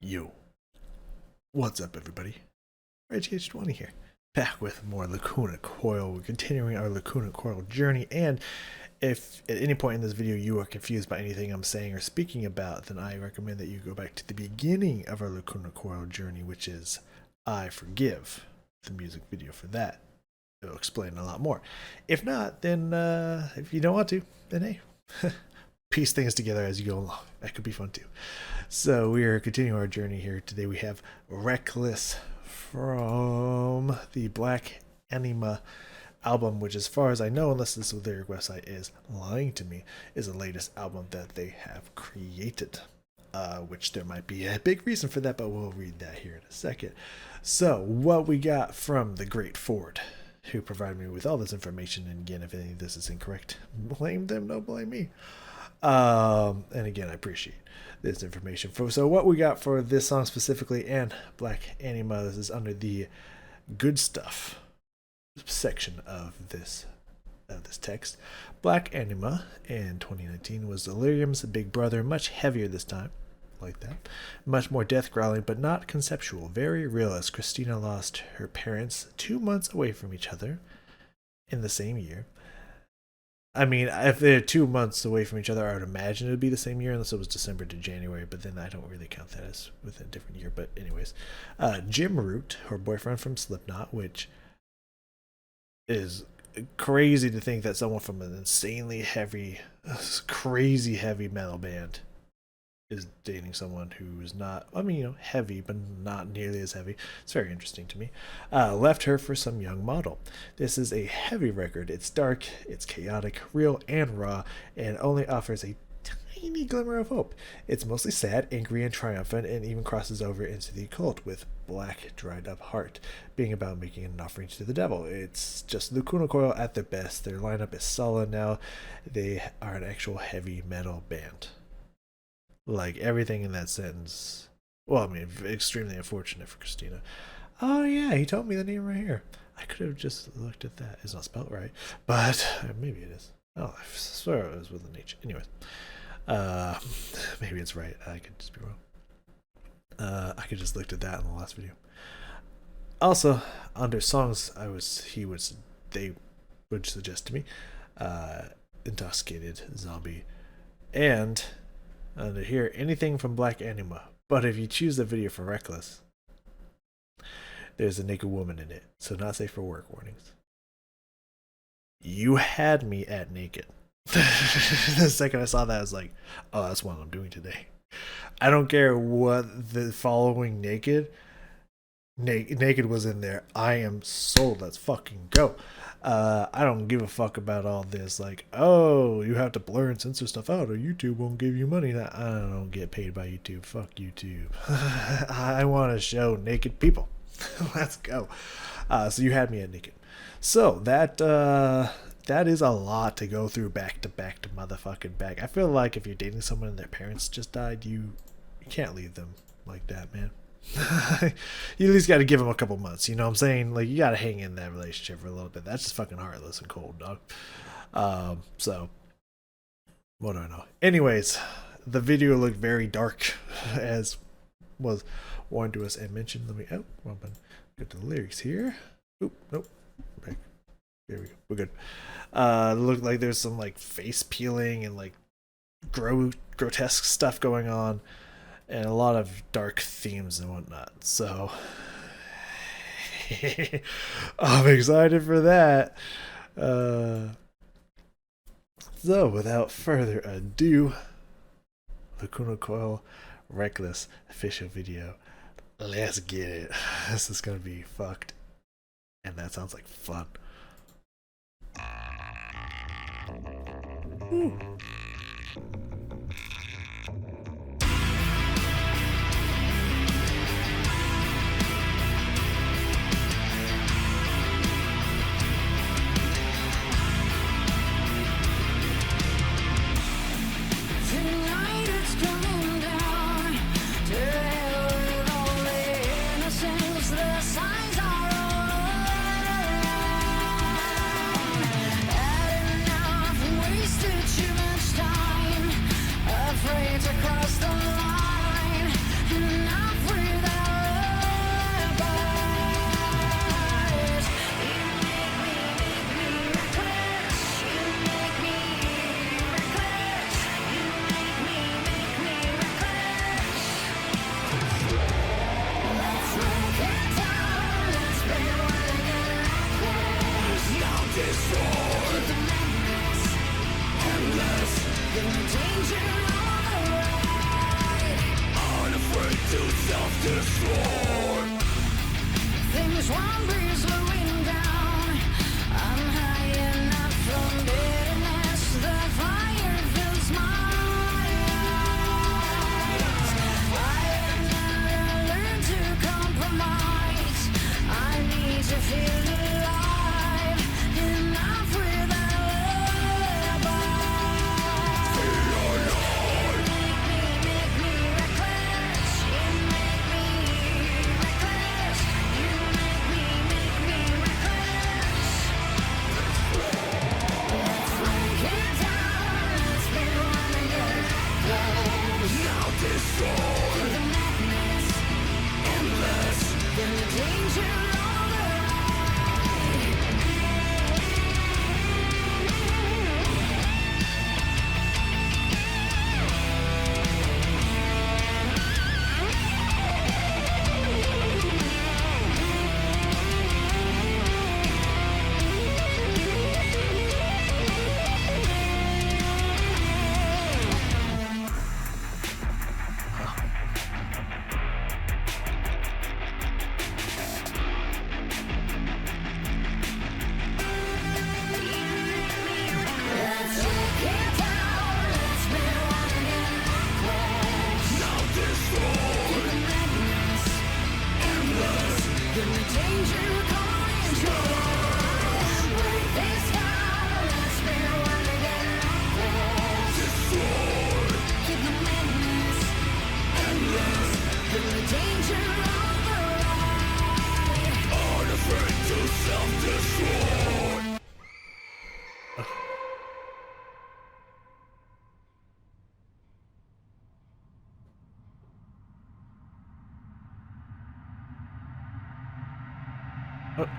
Yo, what's up, everybody? RGH20 here, back with more Lacuna Coil. We're continuing our Lacuna Coil journey, and if at any point in this video you are confused by anything I'm saying or speaking about, then I recommend that you go back to the beginning of our Lacuna Coil journey, which is I Forgive, the music video for that. It'll explain a lot more. If not, then if you don't want to, then hey, piece things together as you go along. That could be fun too. So we are continuing our journey here. Today we have Reckless from the Black Anima album, which as far as I know, unless this is their website is lying to me, is the latest album that they have created. Which there might be a big reason for that, but we'll read that here in a second. So what we got from the great Ford, who provided me with all this information, and again, if any of this is incorrect, blame them, don't blame me. And again, I appreciate this information. So what we got for this song specifically and Black Anima, this is under the good stuff section of this text. Black Anima in 2019 was Delirium's big brother, much heavier this time, like that, much more death growling, but not conceptual, very real, as Christina lost her parents 2 months away from each other in the same year. I mean, if they're 2 months away from each other, I would imagine it would be the same year, unless it was December to January, but then I don't really count that as within a different year. But anyways, Jim Root, her boyfriend from Slipknot, which is crazy to think that someone from an insanely heavy, crazy heavy metal band is dating someone who's not, I mean, you know, heavy, but not nearly as heavy. It's very interesting to me. Left her for some young model. This is a heavy record. It's dark, it's chaotic, real, and raw, and only offers a tiny glimmer of hope. It's mostly sad, angry, and triumphant, and even crosses over into the occult, with Black Dried Up Heart being about making an offering to the devil. It's just Lacuna Coil at their best. Their lineup is solid now. They are an actual heavy metal band. Like, everything in that sentence. Well, I mean, extremely unfortunate for Christina. Oh, yeah, he told me the name right here. I could have just looked at that. It's not spelled right, but maybe it is. Oh, I swear it was with an H. Anyways, maybe it's right. I could just be wrong. I could just looked at that in the last video. Also, under songs, they would suggest to me, Intoxicated Zombie, and under here, anything from Black Anima. But if you choose the video for Reckless, there's a naked woman in it, so not safe for work warnings. You had me at naked. The second I saw that, I was like, oh, that's what I'm doing today. I don't care what the following naked was in there. I am sold. Let's fucking go. I don't give a fuck about all this, like, oh, you have to blur and censor stuff out or YouTube won't give you money. I don't get paid by YouTube. Fuck YouTube. I want to show naked people. Let's go. So you had me at naked. So that is a lot to go through back to motherfucking back. I feel like if you're dating someone and their parents just died, you can't leave them like that, man. You at least got to give them a couple months, you know what I'm saying? Like, you got to hang in that relationship for a little bit. That's just fucking heartless and cold, dog. So what do I know? Anyways, the video looked very dark, as was warned to us and mentioned. Let me get the lyrics here. Oop, nope. Back. There we go. We're good. Looked like there's some like face peeling and like grotesque stuff going on, and a lot of dark themes and whatnot. So I'm excited for that. So without further ado, Lacuna Coil Reckless official video. Let's get it. This is gonna be fucked, and that sounds like fun. Ooh. Too much time Things won't be slowing down. I'm high enough from bitterness. The fire fills my eyes. I have never learned to compromise. I need to feel alive. Enough with that lullaby. Make me reckless. You make me reckless. You make me reckless. Let's break it down. Let's be one again. Now destroy the madness, endless, the danger all Let's break it down. Let's be one again. Now destroy the madness, endless, the danger calling to break this down. Let's be one again. Destroy the madness, endless, the danger on the rise. Unafraid to self-destroy. Oh.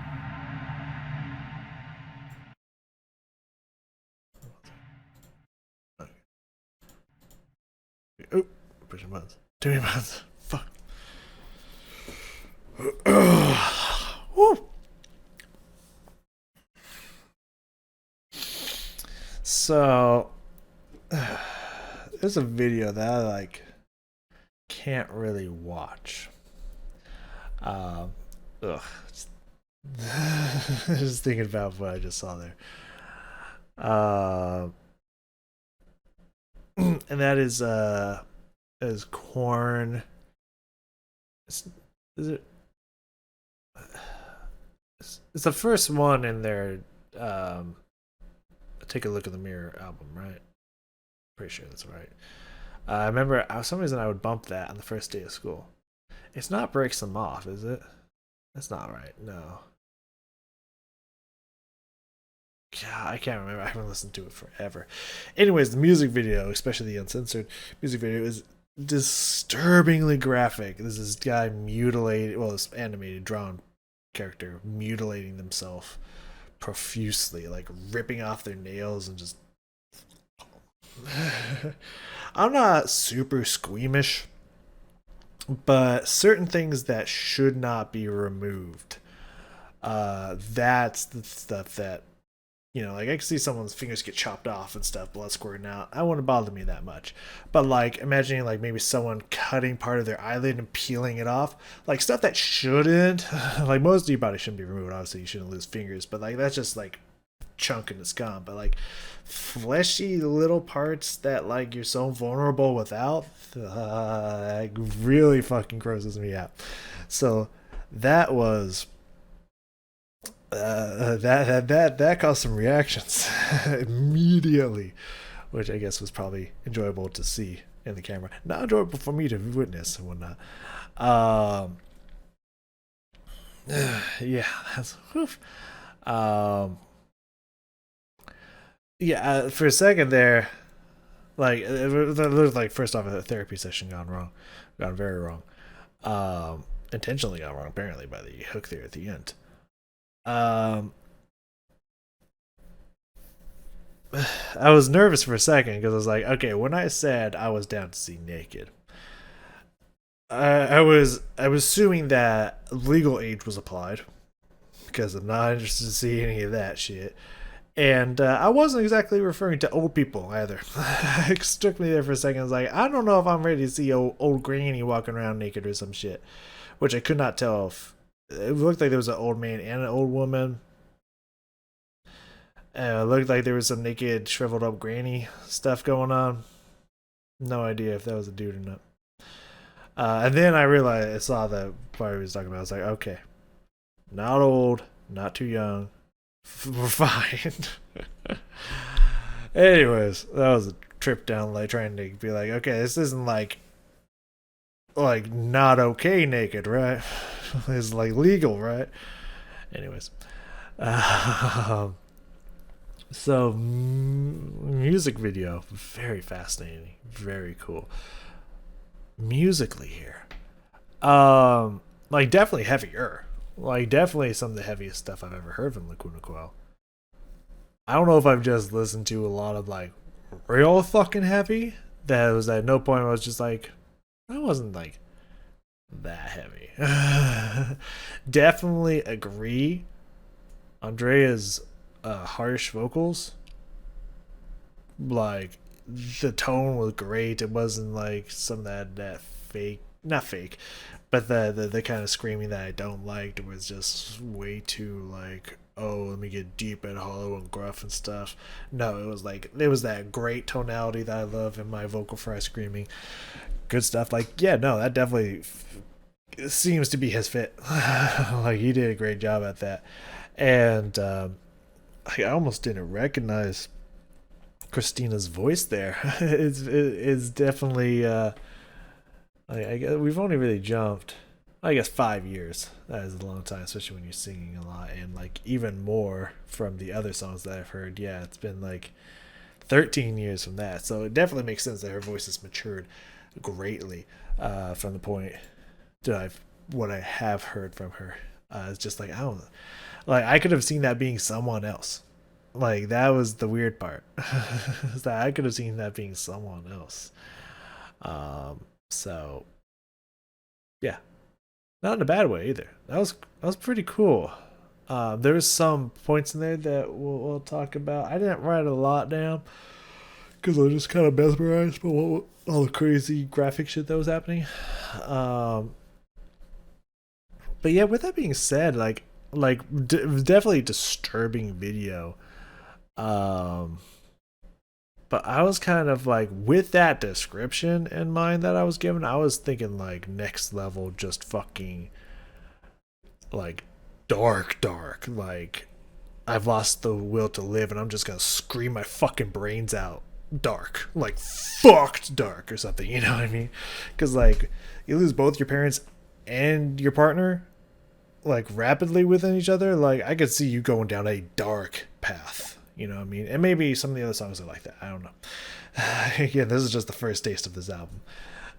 Oh, pushing buttons. Too many buttons. Fuck. Woo. So, there's a video that I like can't really watch. Just, just thinking about what I just saw there. And that is Corn. Is it? It's the first one in their Take a Look in the Mirror album, right? Pretty sure that's right. I remember for some reason I would bump that on the first day of school. It's not Breaks Them Off, is it? That's not right. No. God, I can't remember. I haven't listened to it forever. Anyways, the music video, especially the uncensored music video, is disturbingly graphic. This is this guy this animated, drawn character mutilating themselves profusely, like ripping off their nails and just. I'm not super squeamish, but certain things that should not be removed. That's the stuff that, like I can see someone's fingers get chopped off and stuff, blood squirting out. That wouldn't bother me that much. But like imagining like maybe someone cutting part of their eyelid and peeling it off, like stuff that shouldn't, like most of your body shouldn't be removed. Obviously, you shouldn't lose fingers, but like that's just like chunk and it's gone. But like fleshy little parts that like you're so vulnerable without, like really fucking grosses me out. So that was. That caused some reactions immediately, which I guess was probably enjoyable to see in the camera. Not enjoyable for me to witness and whatnot. Yeah, that's woof. For a second there, like it looked like first off a therapy session gone very wrong, intentionally gone wrong apparently by the hook there at the end. I was nervous for a second because I was like, okay, when I said I was down to see naked, I was assuming that legal age was applied because I'm not interested to see any of that shit. And I wasn't exactly referring to old people either. It took me there for a second. I was like, I don't know if I'm ready to see old granny walking around naked or some shit. Which I could not tell if it looked like there was an old man and an old woman. It looked like there was some naked, shriveled up granny stuff going on. No idea if that was a dude or not. And then I realized, I saw the part he was talking about. I was like, okay, not old, not too young. We're fine. Anyways, that was a trip down, like trying to be like, okay, this isn't like not okay naked, right? It's like legal, right? Anyways, so music video, very fascinating, very cool. Musically here, like definitely heavier, like definitely some of the heaviest stuff I've ever heard from Lacuna Coil. I don't know if I've just listened to a lot of like real fucking heavy that was at no point where I was just like, I wasn't like that heavy. Definitely agree. Andrea's harsh vocals, like the tone was great. It wasn't like some of that fake, not fake, but the kind of screaming that I don't like. It was just way too like, oh, let me get deep and hollow and gruff and stuff. No, it was like it was that great tonality that I love in my vocal fry screaming. Good stuff. Like, yeah, no, that definitely seems to be his fit. Like he did a great job at that. And I almost didn't recognize Christina's voice there. It's definitely we've only really jumped, I guess, 5 years. That is a long time, especially when you're singing a lot, and like even more from the other songs that I've heard. Yeah, it's been like 13 years from that, so it definitely makes sense that her voice has matured greatly from the point that what I have heard from her. It's just like I don't like I could have seen that being someone else. Like that was the weird part. Is that I could have seen that being someone else. So yeah, not in a bad way either. That was pretty cool. There's some points in there that we'll talk about. I didn't write a lot down because I was just kind of mesmerized by all the crazy graphic shit that was happening. But yeah, with that being said, it was definitely a disturbing video. Um, but I was kind of like, with that description in mind that I was given, I was thinking like next level, just fucking like dark, like I've lost the will to live and I'm just gonna scream my fucking brains out. Dark, like fucked dark or something, you know what I mean? Because like you lose both your parents and your partner like rapidly within each other. Like I could see you going down a dark path, you know what I mean? And maybe some of the other songs are like that, I don't know. Again, this is just the first taste of this album,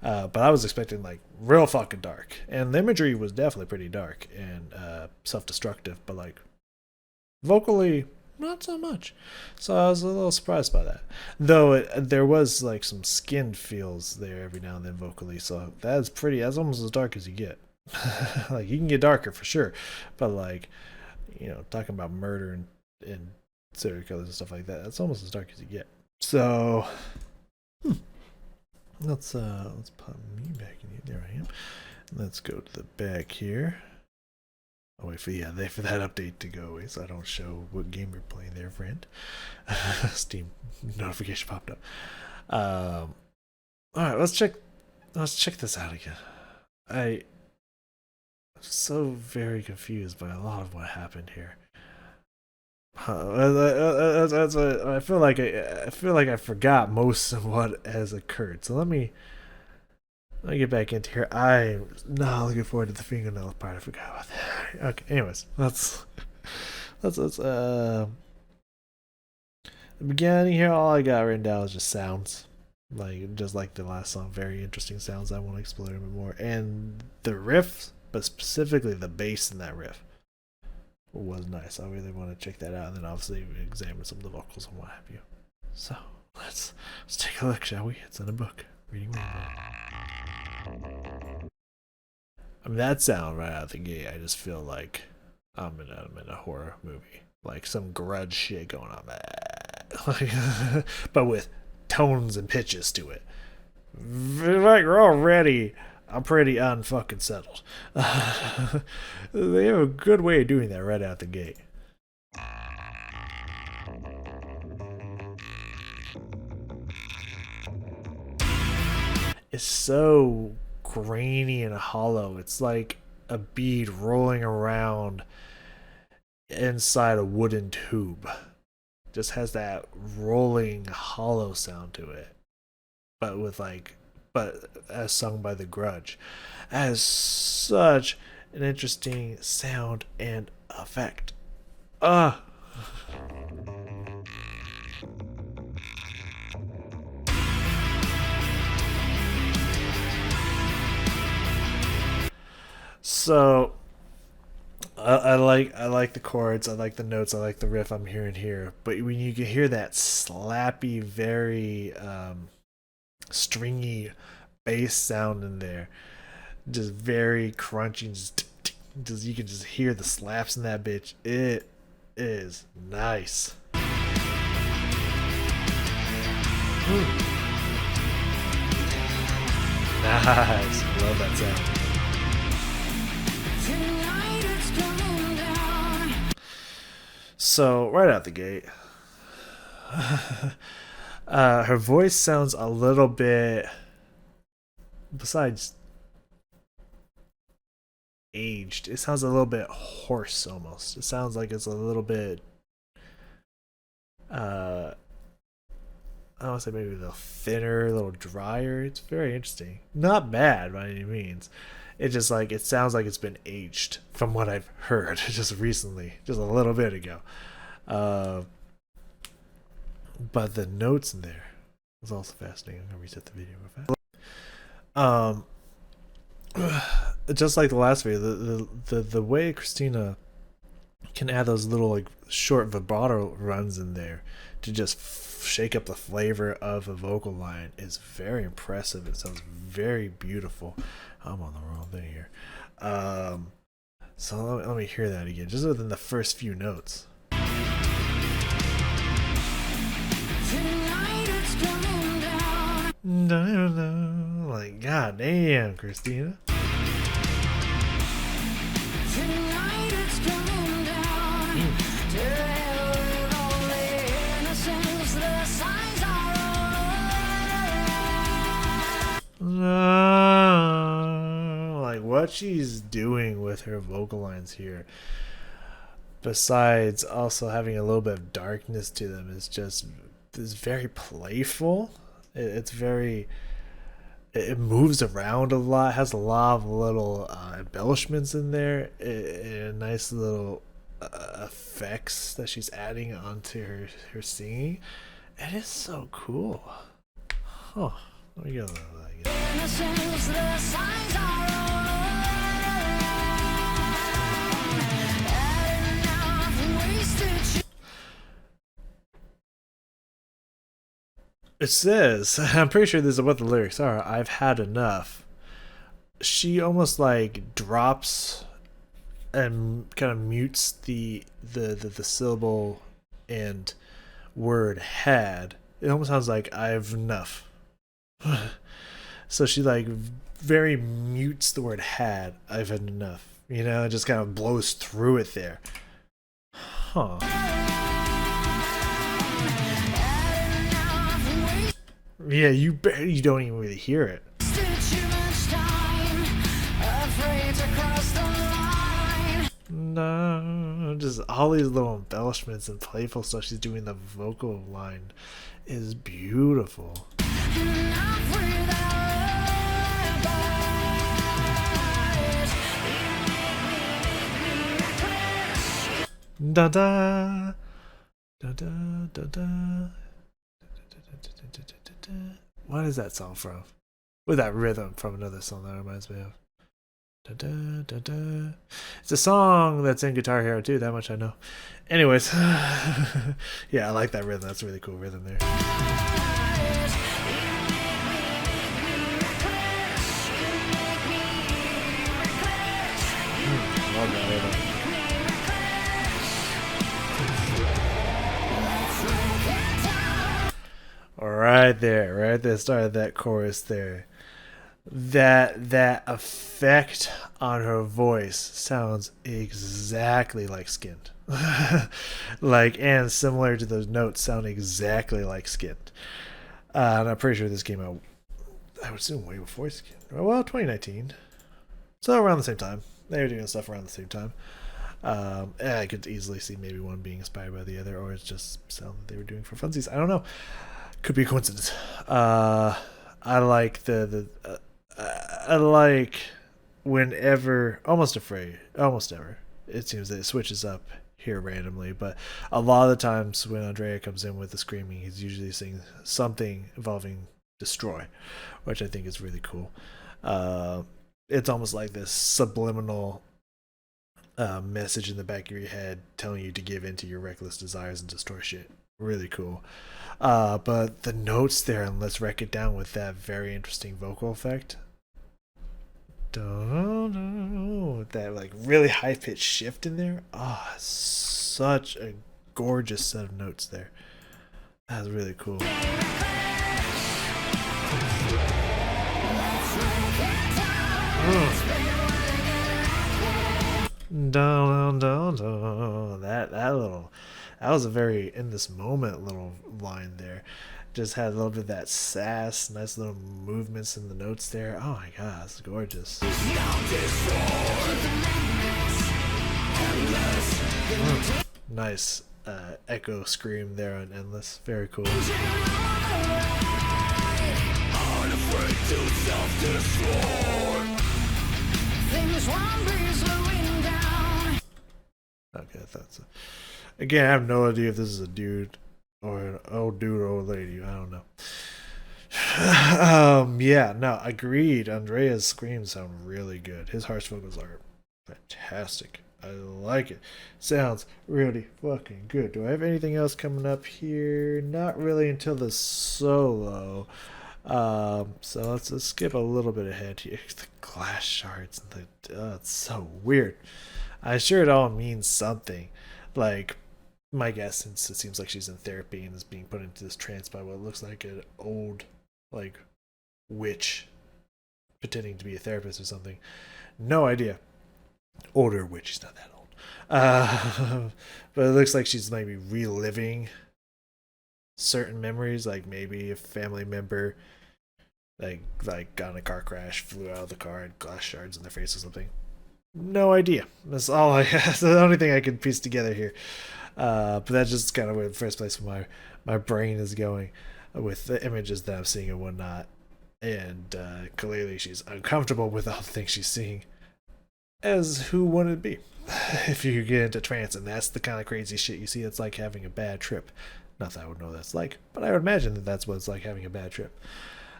but I was expecting like real fucking dark, and the imagery was definitely pretty dark and self-destructive, but like vocally not so much. So I was a little surprised by that, though there was like some skin feels there every now and then vocally, so that's almost as dark as you get. Like you can get darker for sure, but like, you know, talking about murder and serial killers and stuff like that, that's almost as dark as you get. So let's put me back in here. There I am. Let's go to the back here. Oh wait for for that update to go away, so I don't show what game you're playing there, friend. Steam notification popped up. All right, let's check this out again. I'm so very confused by a lot of what happened here. I feel like I forgot most of what has occurred. So let me get back into here. I'm not looking forward to the fingernail part. I forgot about that. Okay. Anyways, let's the beginning here. All I got written down is just sounds, like just like the last song. Very interesting sounds. I want to explore a bit more, and the riff, but specifically the bass in that riff, was nice. I really want to check that out, and then obviously examine some of the vocals and what have you. So let's take a look, shall we? It's in a book. Reading Rainbow. I mean, that sound right out the gate, I just feel like I'm in a horror movie. like some grudge shit going on, but with tones and pitches to it. Like already, I'm pretty unfucking settled. They have a good way of doing that right out the gate. It's so grainy and hollow. It's like a bead rolling around inside a wooden tube. Just has that rolling hollow sound to it. But as sung by the Grudge. As such an interesting sound and effect. Ah. So I like the chords, I like the notes, I like the riff I'm hearing here. But when you can hear that slappy, very stringy bass sound in there, just very crunchy, just you can just hear the slaps in that bitch. It is nice. Nice. I love that sound. So right out the gate, her voice sounds a little bit, besides aged, it sounds a little bit hoarse almost. It sounds like it's a little bit, I want to say maybe a little thinner, a little drier. It's very interesting. Not bad by any means. It just like, it sounds like it's been aged from what I've heard just recently, just a little bit ago. But the notes in there was also fascinating. I'm gonna reset the video real fast. Just like the last video, the way Christina can add those little like short vibrato runs in there to just shake up the flavor of a vocal line is very impressive. It sounds very beautiful. I'm on the wrong thing here. So let me hear that again, just within the first few notes. Like, god damn, Christina. Like what she's doing with her vocal lines here, besides also having a little bit of darkness to them, is very playful. It's very, it moves around a lot, has a lot of little embellishments in there, and nice little effects that she's adding onto her singing. It is so cool. Huh. Let me go again. It says, I'm pretty sure this is what the lyrics are. I've had enough. She almost like drops and kind of mutes the syllable and word had. It almost sounds like I've enough. So she like very mutes the word had. I've had enough. You know, it just kind of blows through it there. Huh. Yeah, you don't even really hear it. No, just all these little embellishments and playful stuff she's doing. The vocal line is beautiful. Da da da da da da. What is that song from? With that rhythm from another song that reminds me of. Da, da, da, da. It's a song that's in Guitar Hero too, that much I know. Anyways, yeah, I like that rhythm. That's a really cool rhythm there. Love that rhythm. right there, right at the start of that chorus there, that effect on her voice sounds exactly like Skinned. Like, and similar to those notes sound exactly like Skinned. And I'm pretty sure this came out, I would assume, way before Skinned. Well, 2019. So around the same time. They were doing stuff around the same time. I could easily see maybe one being inspired by the other, or it's just sound that they were doing for funsies. I don't know. Could be a coincidence. I like I like whenever, almost ever, it seems that it switches up here randomly, but a lot of the times when Andrea comes in with the screaming, he's usually saying something involving destroy, which I think is really cool. It's almost like this subliminal message in the back of your head telling you to give in to your reckless desires and destroy shit. Really cool. But the notes there, and let's wreck it down with that very interesting vocal effect. That like really high pitched shift in there. Oh, such a gorgeous set of notes there. That was really cool. That was a very in this moment little line there. Just had a little bit of that sass, nice little movements in the notes there. Oh my god, it's gorgeous. Nice echo scream there on Endless. Very cool. Okay, that's again, I have no idea if this is a dude or an old dude or old lady. I don't know. Yeah, no, agreed. Andrea's screams sound really good. His harsh vocals are fantastic. I like it. Sounds really fucking good. Do I have anything else coming up here? Not really until the solo. So let's skip a little bit ahead here. The glass shards and it's so weird. I'm sure it all means something. Like, my guess, since it seems like she's in therapy and is being put into this trance by what looks like an old, like, witch pretending to be a therapist or something. No idea. Older witch, she's not that old. But it looks like she's maybe reliving certain memories, like maybe a family member like got in a car crash, flew out of the car, and glass shards in their face or something. No idea. That's all that's the only thing I can piece together here. But that's just kind of where the first place where my brain is going with the images that I'm seeing and whatnot. And clearly she's uncomfortable with all the things she's seeing. As who wouldn't it be? If you get into trance, and that's the kind of crazy shit you see, it's like having a bad trip. Not that I would know what that's like, but I would imagine that that's what it's like having a bad trip.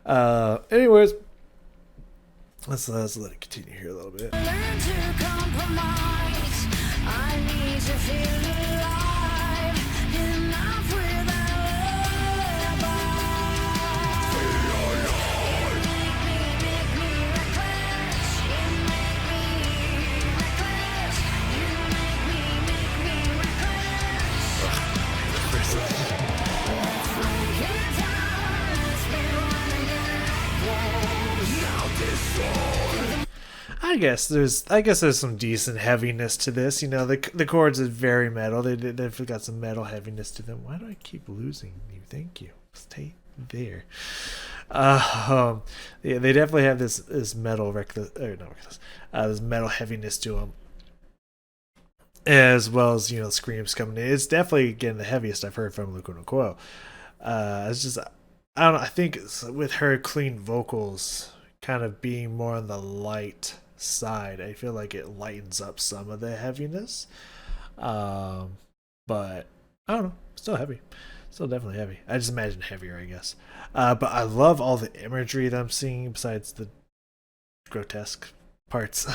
Anyways, let's let it continue here a little bit. Learn to compromise. I need to feel alive. Enough without lullaby. Make me reckless. You make me reckless. You make me reckless. I guess there's some decent heaviness to this. You know, the chords are very metal. They've got some metal heaviness to them. Why do I keep losing you? Thank you. Stay there. Yeah, they definitely have this metal this metal heaviness to them, as well as, you know, screams coming in. It's definitely, again, the heaviest I've heard from Lacuna Coil. It's just, I don't know. I think it's with her clean vocals kind of being more on the light side, I feel like it lightens up some of the heaviness. But I don't know. Still heavy. Still definitely heavy. I just imagine heavier, I guess. But I love all the imagery that I'm seeing besides the grotesque parts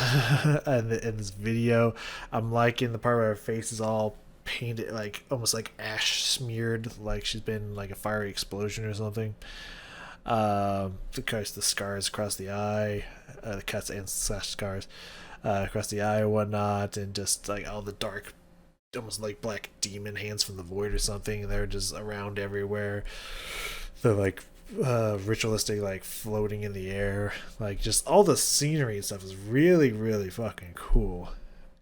in this video. I'm liking the part where her face is all painted, like almost like ash smeared, like she's been in like a fiery explosion or something. Because the scars across the eye, the cuts and slash scars across the eye and whatnot, and just like all the dark, almost like black demon hands from the void or something. They're just around everywhere. The like ritualistic, like floating in the air. Like just all the scenery and stuff is really, really fucking cool,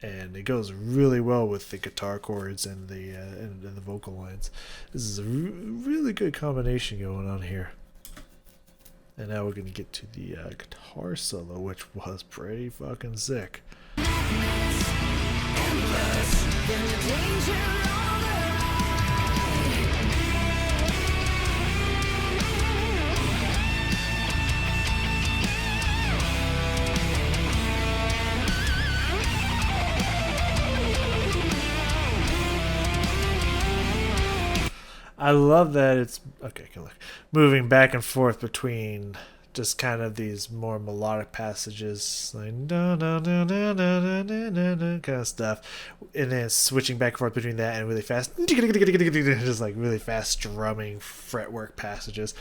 and it goes really well with the guitar chords and the vocal lines. This is a really good combination going on here. And now we're gonna get to the guitar solo, which was pretty fucking sick. I love that it's okay. Look, moving back and forth between just kind of these more melodic passages, like kind of stuff, and then switching back and forth between that and really fast, just like really fast strumming fretwork passages.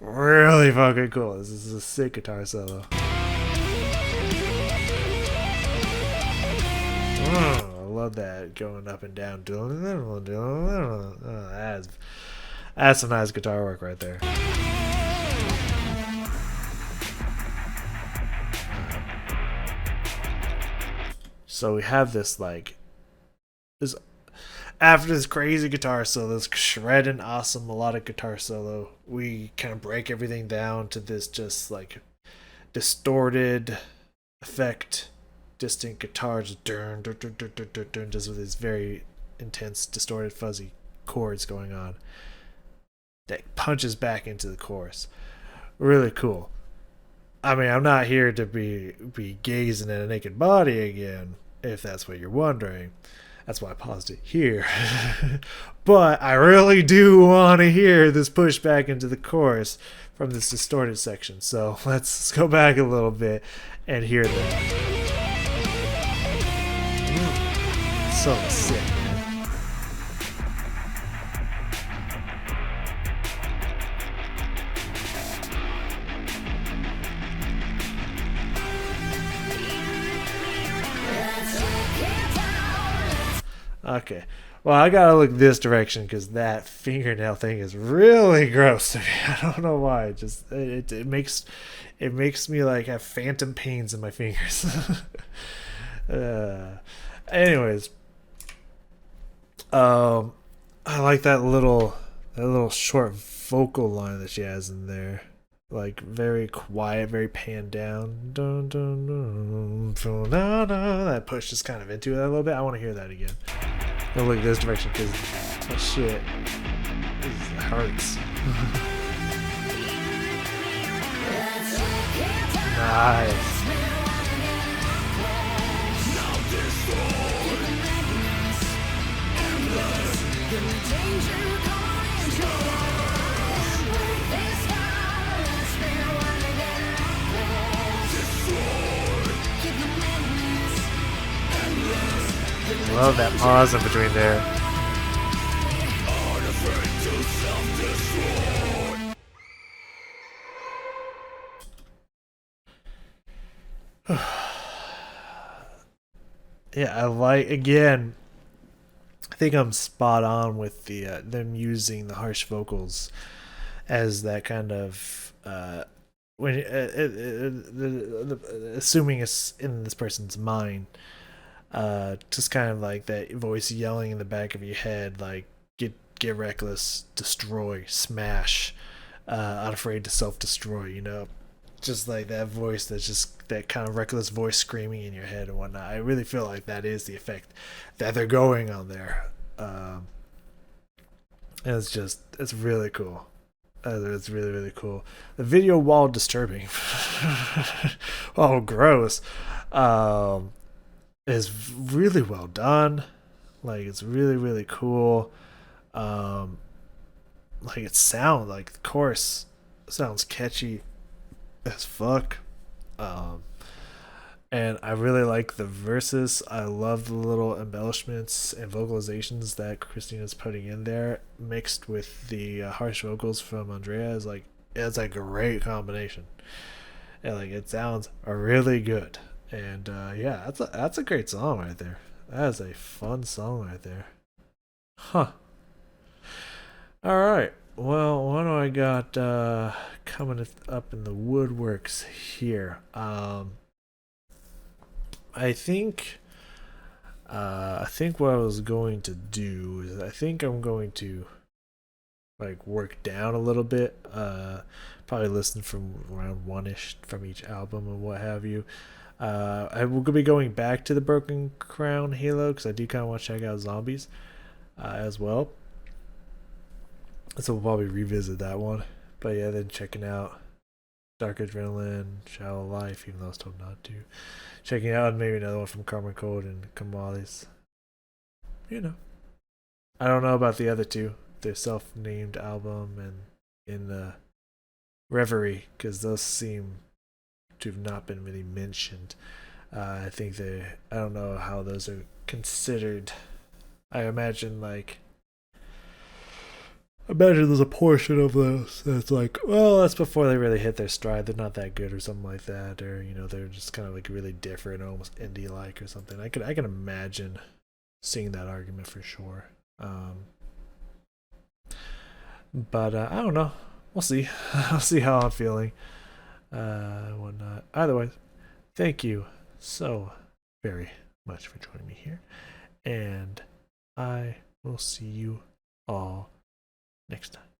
Really fucking cool. This is a sick guitar solo. I love that going up and down. That's some nice guitar work right there. So we have this after this crazy guitar solo, this shredding awesome melodic guitar solo, we kind of break everything down to this just like distorted effect, distant guitars, just with these very intense, distorted, fuzzy chords going on that punches back into the chorus. Really cool. I mean, I'm not here to be gazing at a naked body again, if that's what you're wondering. That's why I paused it here. But I really do want to hear this push back into the chorus from this distorted section. So let's go back a little bit and hear that. So sick, man. Okay, well, I gotta look this direction because that fingernail thing is really gross to me. I don't know why. It makes me like have phantom pains in my fingers. Anyways, I like that little short vocal line that she has in there. Like very quiet, very panned down. Dun, dun, dun, dun, dun, dun. That pushes kind of into it a little bit. I want to hear that again. I'll look this direction because that shit hurts. Nice. Love that pause in between there. Yeah, I like, again, I think I'm spot on with the them using the harsh vocals as that kind of when assuming it's in this person's mind. Just kind of like that voice yelling in the back of your head, like get reckless, destroy, smash, unafraid to self-destroy, you know, just like that voice that's just that kind of reckless voice screaming in your head and whatnot. I really feel like that is the effect that they're going on there. And it's really cool. It's really, really cool. The video, while disturbing, oh gross, is really well done. Like, it's really, really cool. Like, it sounds like the chorus sounds catchy as fuck. And I really like the verses. I love the little embellishments and vocalizations that Christina's putting in there, mixed with the harsh vocals from Andrea. It's a great combination, and like it sounds really good. And yeah, that's a great song right there. That is a fun song right there. Huh. All right. Well, what do I got coming up in the woodworks here? I think what I was going to do is I think I'm going to like work down a little bit. Probably listen from around one ish from each album and what have you. I will be going back to the Broken Crown Halo because I do kind of want to check out Zombies as well. So we'll probably revisit that one. But yeah, then checking out Dark Adrenaline, Shallow Life, even though I was told not to. Checking out maybe another one from Karma Code and Kamales. You know. I don't know about the other two, their self named album and in the Reverie, because those seem to have not been really mentioned. I think I don't know how those are considered. I imagine there's a portion of those that's like, well, that's before they really hit their stride. They're not that good or something like that, or they're just kind of like really different, almost indie like or something. I can imagine seeing that argument for sure. But I don't know. We'll see. I'll see how I'm feeling. Whatnot. Either way, thank you so very much for joining me here, and I will see you all next time.